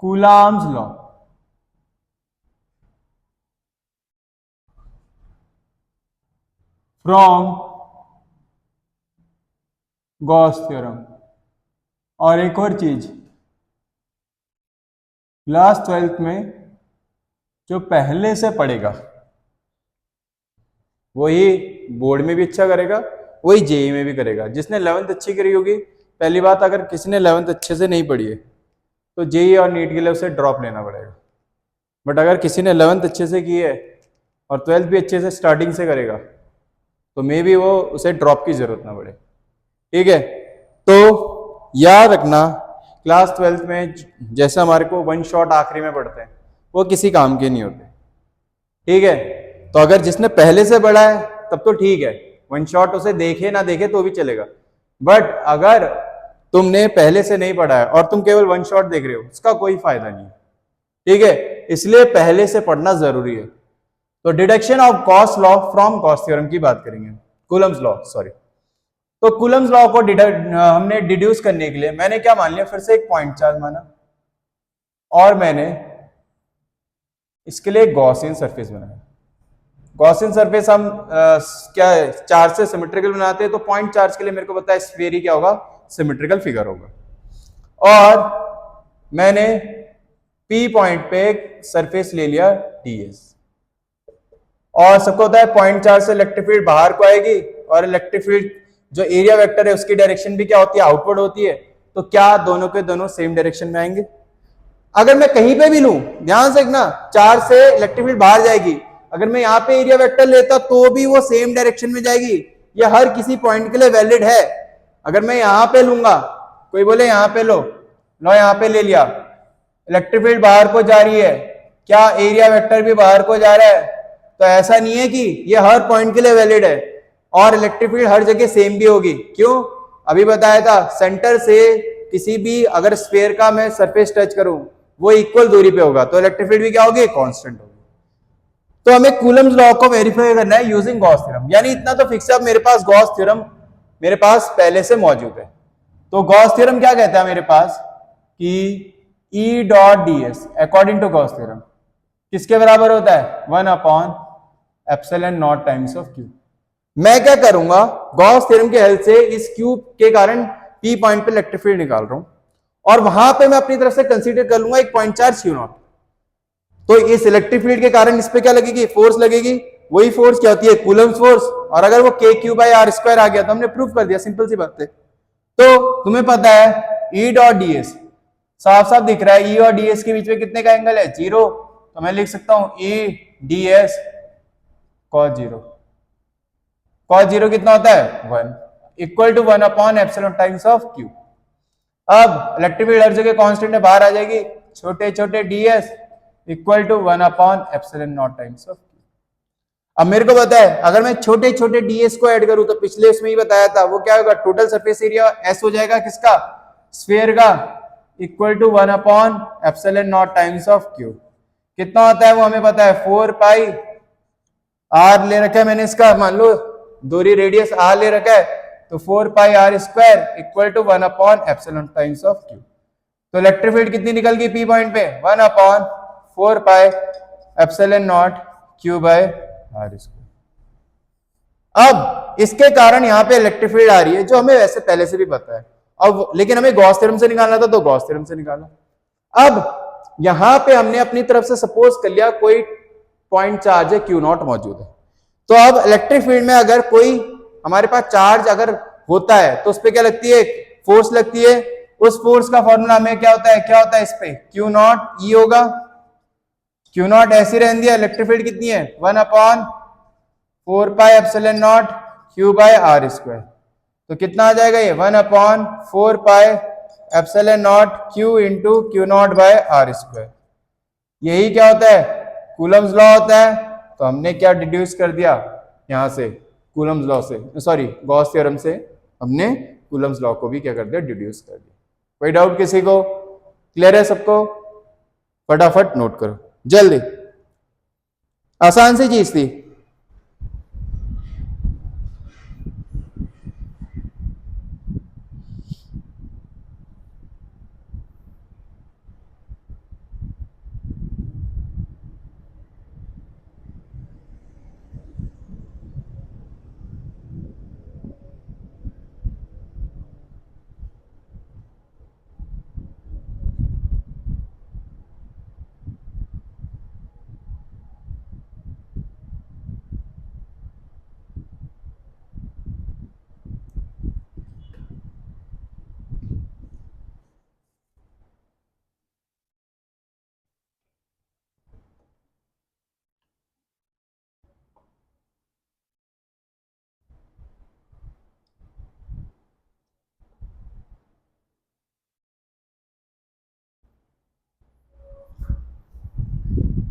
coulombs law, from Gauss theorem. और एक और चीज, क्लास 12th में जो पहले से पढ़ेगा वही बोर्ड में भी अच्छा करेगा, वही जेई में भी करेगा। जिसने 11th अच्छी करी होगी, पहली बात अगर किसी ने 11th अच्छे से नहीं पढ़ी है तो जेई और नीट के लिए उसे ड्रॉप लेना पड़ेगा। बट अगर किसी ने 11th अच्छे से की है और 12th भी अच्छे से स्टार्टिंग से करेगा तो मे भी वो उसे ड्रॉप की जरूरत ना पड़े। ठीक है, तो याद रखना क्लास 12th में जैसे हमारे को वन शॉट आखिरी में पढ़ते हैं वो किसी काम के नहीं होते। ठीक है, तो अगर जिसने पहले से पढ़ा है तब तो ठीक है, वन शॉट उसे देखे ना देखे तो भी चलेगा। बट अगर तुमने पहले से नहीं पढ़ा है और तुम केवल वन शॉट देख रहे हो, उसका कोई फायदा नहीं है। ठीक है, इसलिए पहले से पढ़ना जरूरी है। तो deduction of Gauss law from Gauss theorem की बात करेंगे, कूलम्स लॉ सॉरी। तो कूलम्स लॉ को हमने डिड्यूस करने के लिए मैंने क्या मान लिया, फिर से एक पॉइंट चार्ज माना और मैंने इसके लिए गॉसियन सरफेस बनाया। गॉसियन सरफेस हम क्या है, चार्ज से सिमेट्रिकल बनाते हैं, तो पॉइंट चार्ज के लिए मेरे को पता है स्फीयर ही क्या होगा, सिमेट्रिकल फिगर होगा। और मैंने पी पॉइंट पे एक सरफेस ले लिया ds, और सबको होता है पॉइंट चार्ज से इलेक्ट्रिक फील्ड बाहर को आएगी और इलेक्ट्रिक फील्ड जो एरिया वेक्टर है उसकी डायरेक्शन भी क्या होती है, आउटवर्ड होती है। तो क्या दोनों के दोनों सेम डायरेक्शन में आएंगे? अगर मैं कहीं पे भी लूं, ध्यान से देखना, चार्ज से इलेक्ट्रिक फील्ड बाहर जाएगी, अगर मैं यहाँ पे एरिया वेक्टर लेता तो भी वो सेम डायरेक्शन में जाएगी। ये हर किसी पॉइंट के लिए वैलिड है। अगर मैं यहाँ पे लूंगा, कोई बोले यहाँ पे लो यहाँ पे ले लिया, इलेक्ट्रिक फील्ड बाहर को जा रही है, क्या एरिया वेक्टर भी बाहर को जा रहा है? तो ऐसा नहीं है कि ये हर पॉइंट के लिए वैलिड है और इलेक्ट्रिक फील्ड हर जगह सेम भी होगी। क्यों? अभी बताया था, सेंटर से किसी भी अगर स्फीयर का मैं सरफेस टच करूं वो इक्वल दूरी पे होगा, तो इलेक्ट्रिक फील्ड भी क्या होगी, कांस्टेंट होगी। तो हमें कूलम्स लॉ को वेरीफाई करना है यूजिंग गॉस थ्योरम। यानी इतना तो फिक्स है, अब मेरे पास गॉस थ्योरम मेरे पास पहले से मौजूद है। तो गॉस थ्योरम क्या कहता है मेरे पास कि E dot ds according to Gauss theorem किसके बराबर होता है, 1/ε0 टाइम्स ऑफ क्यू। मैं क्या करूंगा, गॉस थ्योरम के हेल्प से इस क्यू के कारण P पॉइंट पे इलेक्ट्रिक फील्ड निकाल रहा हूं और वहां पे मैं अपनी तरफ से कंसीडर कर लूंगा एक पॉइंट चार्ज Q0। तो इस इलेक्ट्रिक फील्ड के कारण इस पे क्या लगेगी, फोर्स लगेगी। वही फोर्स क्या होती है, कूलम्स फोर्स। और अगर वो KQ/r² आ गया तो हमने प्रूफ कर दिया, सिंपल सी बात है। तो तुम्हें पता है E डॉट ds साफ साफ दिख रहा है, E और ds के बीच में कितने का एंगल है, 0। तो मैं लिख सकता हूं E ds cos 0। cos 0 कितना होता है, 1, equal to 1/ε times of Q। अब इलेक्ट्रिक फील्ड हर जगह कांस्टेंट है, बाहर आ जाएगी, छोटे छोटे ds equal to 1/ε0 times of Q। अब मेरे को पता है अगर मैं छोटे छोटे ds को ऐड करूं तो पिछले उसमें ही बताया था वो क्या होगा, टोटल सरफेस एरिया S हो जाएगा किसका, स्फीयर का, equal to 1/ε0 times of Q। कितना होता है वो हमें पता है, 4πr ले रखा है मैंने इसका, मान लो दूरी रेडियस r ले रखा है, तो 4πr² equal to 1/ε times of Q। तो इलेक्ट्रिक फील्ड कितनी निकल गई P पॉइंट पे, 1/4πε0 Q/r²। अब इसके कारण यहाँ पे इलेक्ट्रिक फील्ड आ रही है जो हमें वैसे पहले से भी पता है। अब लेकिन हमें गॉस थ्योरम से निकालना था तो गॉस थ्योरम से निकाला। अब यहां पे हमने अपनी तरफ से सपोज कर लिया कोई पॉइंट चार्ज है Q0 मौजूद है। तो अब इलेक्ट्रिक फील्ड में अगर कोई हमारे पास चार्ज अगर होता है तो उस पर क्या लगती है, फोर्स लगती है। उस फोर्स का फॉर्मूला हमें क्या होता है इस पे, Q0 E होगा। Q0 ऐसी रहने दिया, इलेक्ट्रिक फील्ड कितनी है, 1/4πε0 Q/r²। तो कितना आ जाएगा ये, 1/4πε0 Q इंटू Q0/r²। यही क्या होता है, कूलम्स लॉ होता है। तो हमने क्या डिड्यूस कर दिया यहां से, कूलम्स लॉ से, सॉरी गॉस थ्योरम से हमने कूलम्स लॉ को भी क्या कर दिया, डिड्यूस कर दिया। कोई डाउट किसी को, क्लियर है सबको? फटाफट नोट करो जल्दी, आसान सी चीज थी।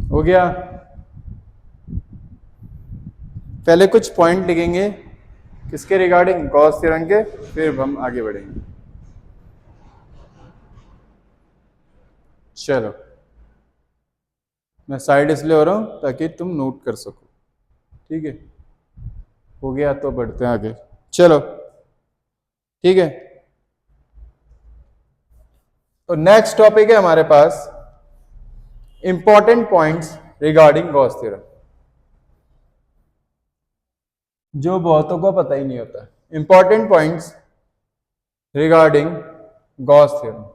हो गया। पहले कुछ पॉइंट लिखेंगे किसके रिगार्डिंग, गॉस थ्योरम के, फिर हम आगे बढ़ेंगे। चलो मैं साइड इसलिए हो रहा हूं ताकि तुम नोट कर सको, ठीक है। हो गया तो बढ़ते हैं आगे, चलो ठीक है। तो नेक्स्ट टॉपिक है हमारे पास important points regarding Gauss theorem, जो बहुतों को पता ही नहीं होता। Important points regarding Gauss theorem.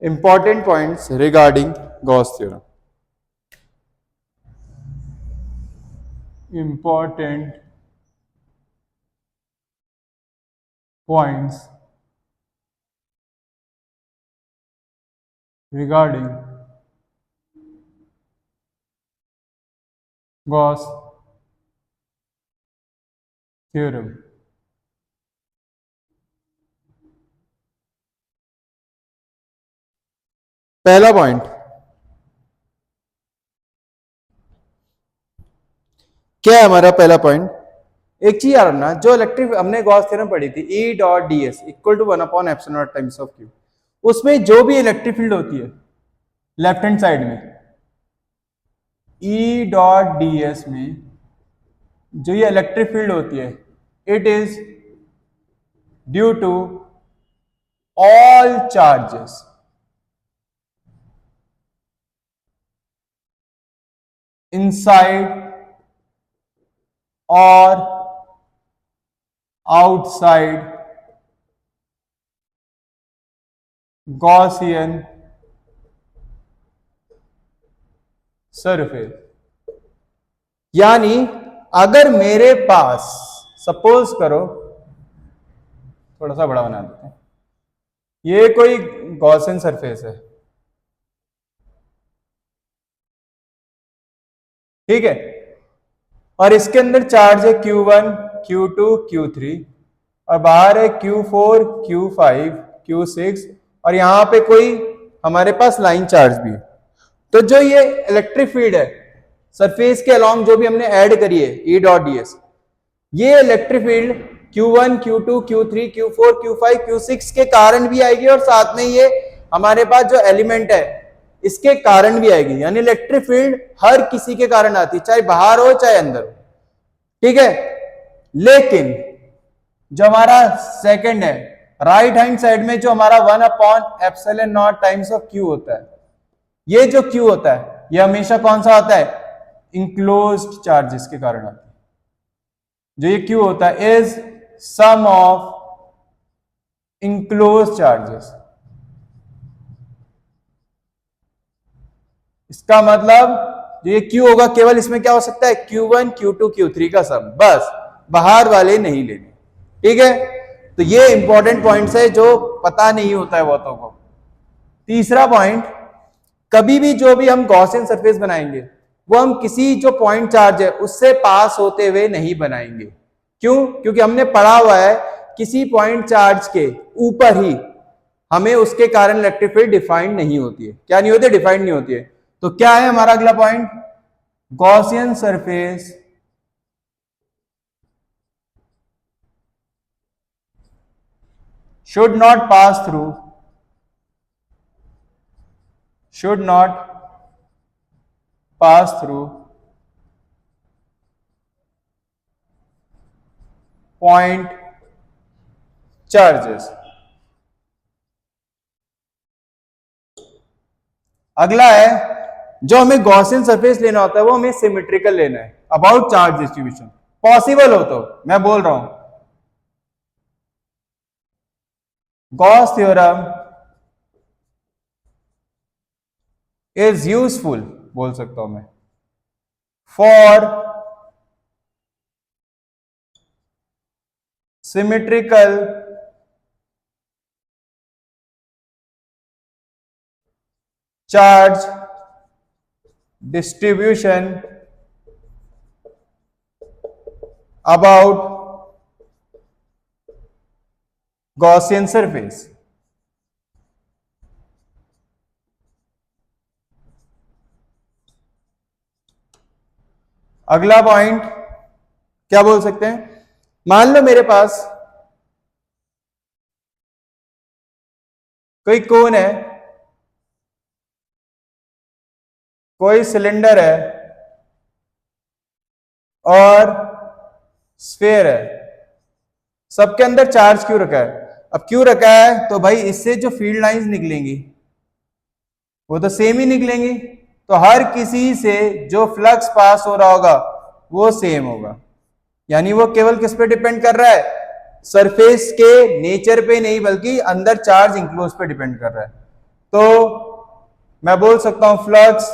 Important points regarding Gauss theorem. Important points regarding Gauss theorem. पहला पॉइंट क्या है हमारा पहला पॉइंट, एक चीज याद रखना, जो इलेक्ट्रिक हमने गॉस थ्योरम पढ़ी थी, E dot D S equal to 1/एप्सिलॉन नॉट टाइम्स ऑफ क्यू, उसमें जो भी इलेक्ट्रिक फील्ड होती है लेफ्ट हैंड साइड में, E डॉट डी एस में जो ये इलेक्ट्रिक फील्ड होती है, it is due to all charges inside or outside Gaussian surface। यानी अगर मेरे पास, सपोज करो, थोड़ा सा बड़ा बना देते हैं, ये कोई गॉसियन सरफेस है, ठीक है, और इसके अंदर चार्ज है Q1 Q2 Q3, और बाहर है Q4 Q5 Q6, और यहां पे कोई हमारे पास लाइन चार्ज भी है। तो जो ये इलेक्ट्रिक फील्ड है सरफेस के अलोंग जो भी हमने ऐड करी है E डॉट डी एस, ये electric field Q1 Q2 Q3 Q4 Q5 Q6 के कारण भी आएगी, और साथ में ये हमारे पास जो एलिमेंट है इसके कारण भी आएगी। यानी इलेक्ट्रिक फील्ड हर किसी के कारण आती है, चाहे बाहर हो चाहे अंदर हो, ठीक है। लेकिन जो हमारा सेकंड है, राइट हैंड साइड में जो हमारा 1/एप्सिलॉन नॉट टाइम्स ऑफ क्यू होता है, ये जो क्यू होता है ये हमेशा कौन सा आता है, इंक्लोज्ड चार्जेस के कारण आता है। जो ये क्यू होता है is sum of enclose charges. इसका मतलब जो ये क्यू होगा केवल इसमें क्या हो सकता है, Q1 Q2 Q3 का सम, बस, बाहर वाले नहीं लेने, ठीक है। तो ये इंपॉर्टेंट पॉइंट्स है जो पता नहीं होता है बहुतों को। तीसरा पॉइंट, कभी भी जो भी हम गॉसियन सरफेस बनाएंगे वो हम किसी जो पॉइंट चार्ज है उससे पास होते हुए नहीं बनाएंगे। क्यों? क्योंकि हमने पढ़ा हुआ है किसी पॉइंट चार्ज के ऊपर ही हमें उसके कारण इलेक्ट्रिक फील्ड डिफाइंड नहीं होती है। क्या नहीं होती है? डिफाइंड नहीं होती है। तो क्या है हमारा अगला point, Gaussian surface should not pass through point charges। अगला है, जो हमें गॉसियन सरफेस लेना होता है वो हमें सिमेट्रिकल लेना है अबाउट चार्ज डिस्ट्रीब्यूशन। पॉसिबल हो तो मैं बोल रहा हूं गॉस थ्योरम इज यूजफुल, बोल सकता हूं मैं, for symmetrical charge distribution about Gaussian surface. अगला पॉइंट क्या बोल सकते हैं, मान लो मेरे पास कोई कोन है, कोई सिलेंडर है और स्फेयर है, सबके अंदर चार्ज क्यों रखा है। अब क्यों रखा है, तो भाई इससे जो फील्ड लाइंस निकलेंगी वो तो सेम ही निकलेंगी, तो हर किसी से जो फ्लक्स पास हो रहा होगा वो सेम होगा। यानी वो केवल किस पे डिपेंड कर रहा है, सरफेस के नेचर पे नहीं बल्कि अंदर चार्ज इंक्लोज पे डिपेंड कर रहा है। तो मैं बोल सकता हूं flux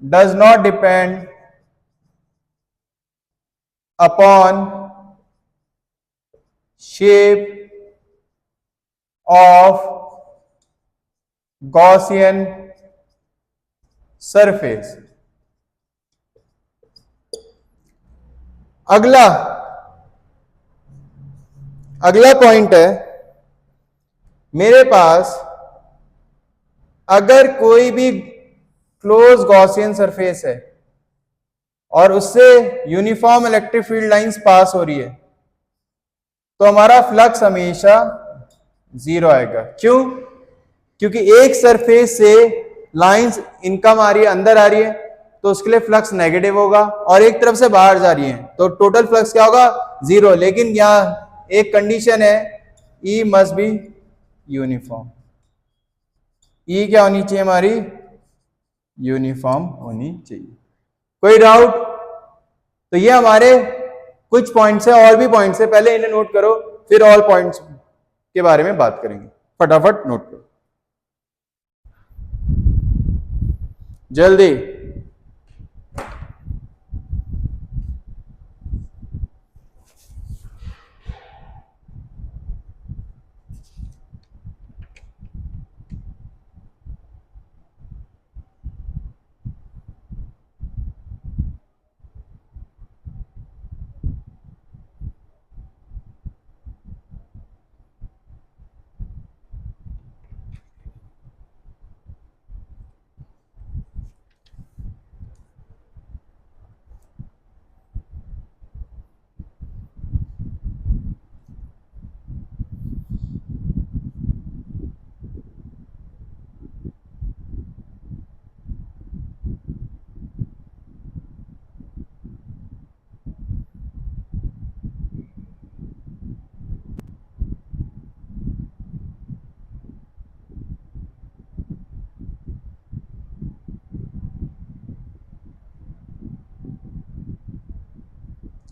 does not depend upon shape of Gaussian surface. अगला पॉइंट है, मेरे पास अगर कोई भी क्लोज गॉसियन सरफेस है और उससे uniform electric field lines pass हो रही है तो हमारा फ्लक्स हमेशा जीरो आएगा। क्यों, क्योंकि एक सरफेस से लाइंस इनकम आ रही है, अंदर आ रही है, तो उसके लिए फ्लक्स नेगेटिव होगा, और एक तरफ से बाहर जा रही है तो टोटल फ्लक्स क्या होगा, जीरो। लेकिन यहां एक कंडीशन है, ई मस्ट बी यूनिफॉर्म। ई क्या होनी चाहिए हमारी, यूनिफॉर्म होनी चाहिए। कोई डाउट, तो ये हमारे कुछ पॉइंट्स है, और भी पॉइंट्स है, पहले इन्हें नोट करो फिर ऑल पॉइंट्स के बारे में बात करेंगे। फटाफट नोट करो जल्दी।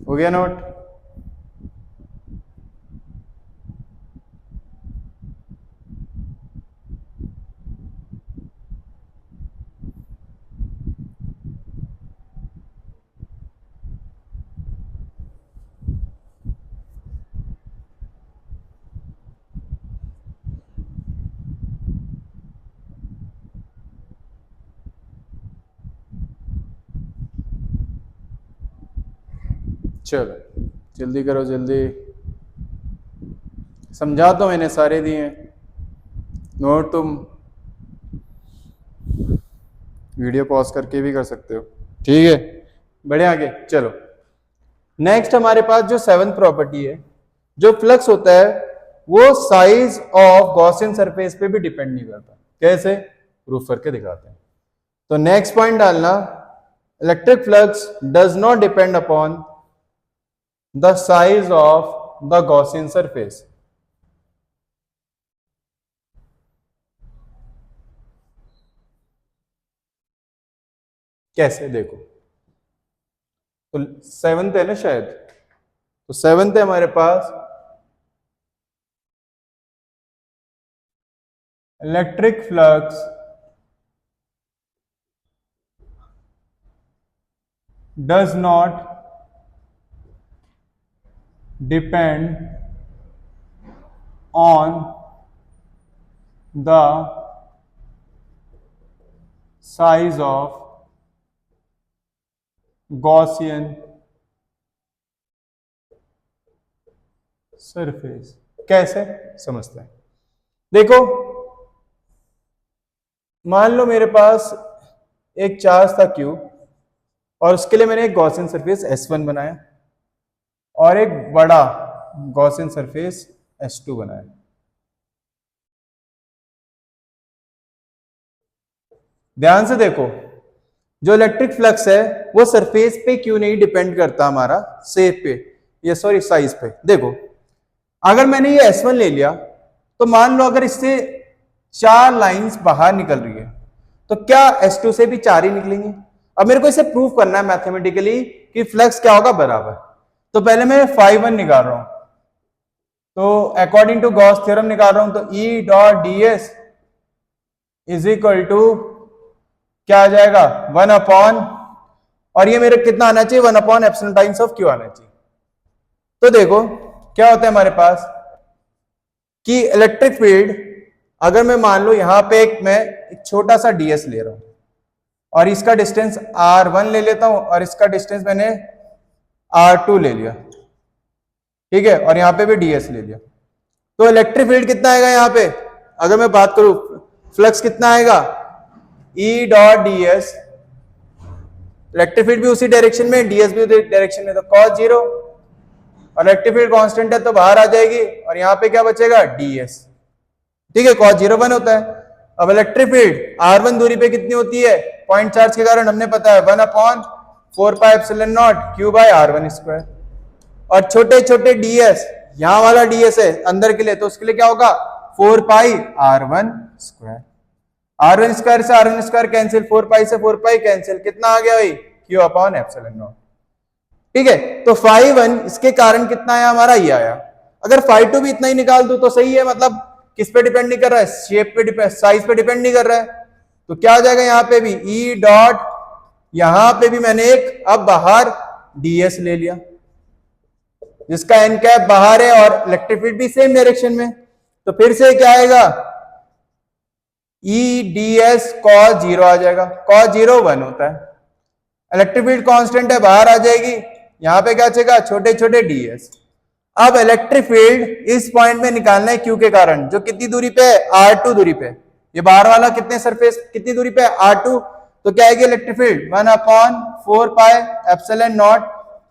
हो गया नोट। चलो जल्दी करो जल्दी, समझा तो मैंने सारे दिए हैं, नोट तुम वीडियो पॉज करके भी कर सकते हो, ठीक है। बढ़िया, आगे चलो। नेक्स्ट हमारे पास जो सेवंथ प्रॉपर्टी है, जो फ्लक्स होता है वो साइज ऑफ गॉसियन सरफेस पे भी डिपेंड नहीं करता। कैसे, प्रूफ करके दिखाते हैं। तो नेक्स्ट पॉइंट डालना, electric flux does not depend upon the size of the Gaussian surface. कैसे, देखो, तो सेवंथ है ना शायद, तो सेवंथ है हमारे पास, electric flux does not depend on the size of Gaussian surface. कैसे समझते हैं? देखो, मान लो मेरे पास एक चार्ज था Q और उसके लिए मैंने एक गॉसियन सरफेस S1 बनाया और एक बड़ा गॉसियन सरफेस S2 बनाया। ध्यान से देखो, जो इलेक्ट्रिक फ्लक्स है वो सरफेस पे क्यों नहीं डिपेंड करता, हमारा शेप पे, ये सॉरी साइज पे। देखो, अगर मैंने ये S1 ले लिया तो मान लो अगर इससे 4 लाइंस बाहर निकल रही है तो क्या S2 से भी 4 ही निकलेंगी? अब मेरे को इसे प्रूव करना है मैथमेटिकली कि फ्लक्स क्या होगा बराबर। तो पहले मैं φ1 निकाल रहा हूं, तो अकॉर्डिंग टू गॉस थ्योरम निकाल रहा हूं, तो E dot ds is equal to क्या आ जाएगा 1 अपॉन, और ये मेरे कितना आना चाहिए 1 upon epsilon times of Q आना चाहिए। तो देखो क्या होता है हमारे पास कि इलेक्ट्रिक फील्ड, अगर मैं मान लो यहां पे मैं एक छोटा सा ds ले रहा हूं और इसका डिस्टेंस r1 ले लेता हूं और इसका डिस्टेंस मैंने r2 ले लिया, ठीक है, और यहां पे भी ds ले लिया, तो इलेक्ट्रिक फील्ड कितना आएगा यहां पे? अगर मैं बात करूं फ्लक्स कितना आएगा E dot ds, electric field भी उसी डायरेक्शन में, ds भी उसी डायरेक्शन में, तो cos 0, और इलेक्ट्रिक फील्ड कांस्टेंट है तो बाहर आ जाएगी और यहां पे क्या बचेगा ds, ठीक है, cos 0 1 होता है। अब इलेक्ट्रिक फील्ड r1 दूरी पे कितनी होती है? पॉइंट चार्ज के कारण हमने पता है 1 upon 4 pi epsilon naught Q by r1 square, और छोटे छोटे ds, यहां वाला ds है अंदर के लिए, तो उसके लिए क्या होगा 4 पाई r1 स्क्वायर, r1 स्क्वायर से r1 स्क्वायर कैंसिल, 4 पाई से 4 पाई कैंसिल, कितना आ गया भाई Q अपॉन एप्सिलॉन नॉट, ठीक है। तो φ1 इसके कारण कितना आया हमारा, ये आया। अगर φ2 भी इतना ही निकाल दो तो सही है, मतलब किस पे डिपेंड नहीं कर रहा है, शेप पे डिपेंड, साइज पे डिपेंड नहीं कर रहा है, तो क्या आ जाएगा यहां पे भी E डॉट, यहां पे भी मैंने एक अब बाहर ds ले लिया जिसका n कैप बाहर है और इलेक्ट्रिक फील्ड भी सेम डायरेक्शन में, तो फिर से क्या आएगा E ds cos 0 आ जाएगा, cos 0 1 होता है, इलेक्ट्रिक फील्ड कांस्टेंट है बाहर आ जाएगी, यहां पे क्या चलेगा छोटे छोटे ds। अब इलेक्ट्रिक फील्ड इस पॉइंट में निकालना है Q के कारण, जो कितनी दूरी पे है R2 दूरी पे, ये बाहर वाला कितने सरफेस कितनी दूरी पे है R2, तो क्या आएगी electric field 1 upon 4 pi epsilon naught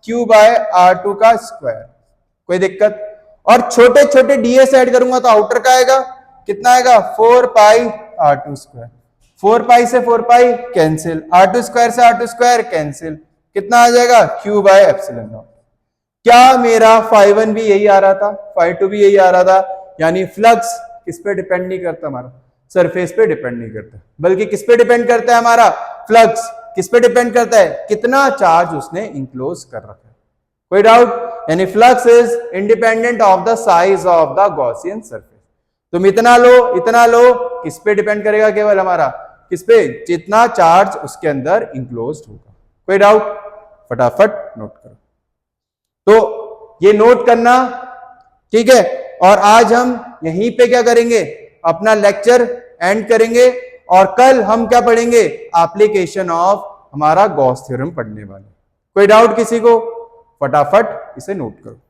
Q by R2 का स्क्वायर, कोई दिक्कत? और छोटे छोटे ds ऐड करूंगा तो आउटर का आएगा, कितना आएगा 4 पाई R2 स्क्वायर, 4 पाई से 4 पाई कैंसिल, R2 स्क्वायर से R2 स्क्वायर कैंसिल, कितना आ जाएगा Q बाय एप्सिलॉन नॉट। क्या मेरा φ1 भी यही आ रहा था, φ2 भी यही आ रहा था, यानी फ्लक्स किस पे डिपेंड नहीं करता, हमारा सरफेस पे डिपेंड नहीं करता, बल्कि किस पे डिपेंड करता है, हमारा फ्लक्स किस पे डिपेंड करता है, कितना चार्ज उसने इंक्लोज कर रखा है। कोई डाउट? यानी flux is independent of the size of the Gaussian surface. तुम इतना लो, किस पे डिपेंड करेगा, केवल हमारा किस पे, जितना चार्ज उसके अंदर इंक्लोज होगा। कोई डाउट? फटाफट नोट करो। तो ये नोट करना, ठीक है, और आज हम यहीं पे क्या करेंगे, अपना लेक्चर एंड करेंगे, और कल हम क्या पढ़ेंगे, एप्लीकेशन ऑफ हमारा गॉस थ्योरम पढ़ने वाले। कोई डाउट किसी को? फटाफट इसे नोट करो।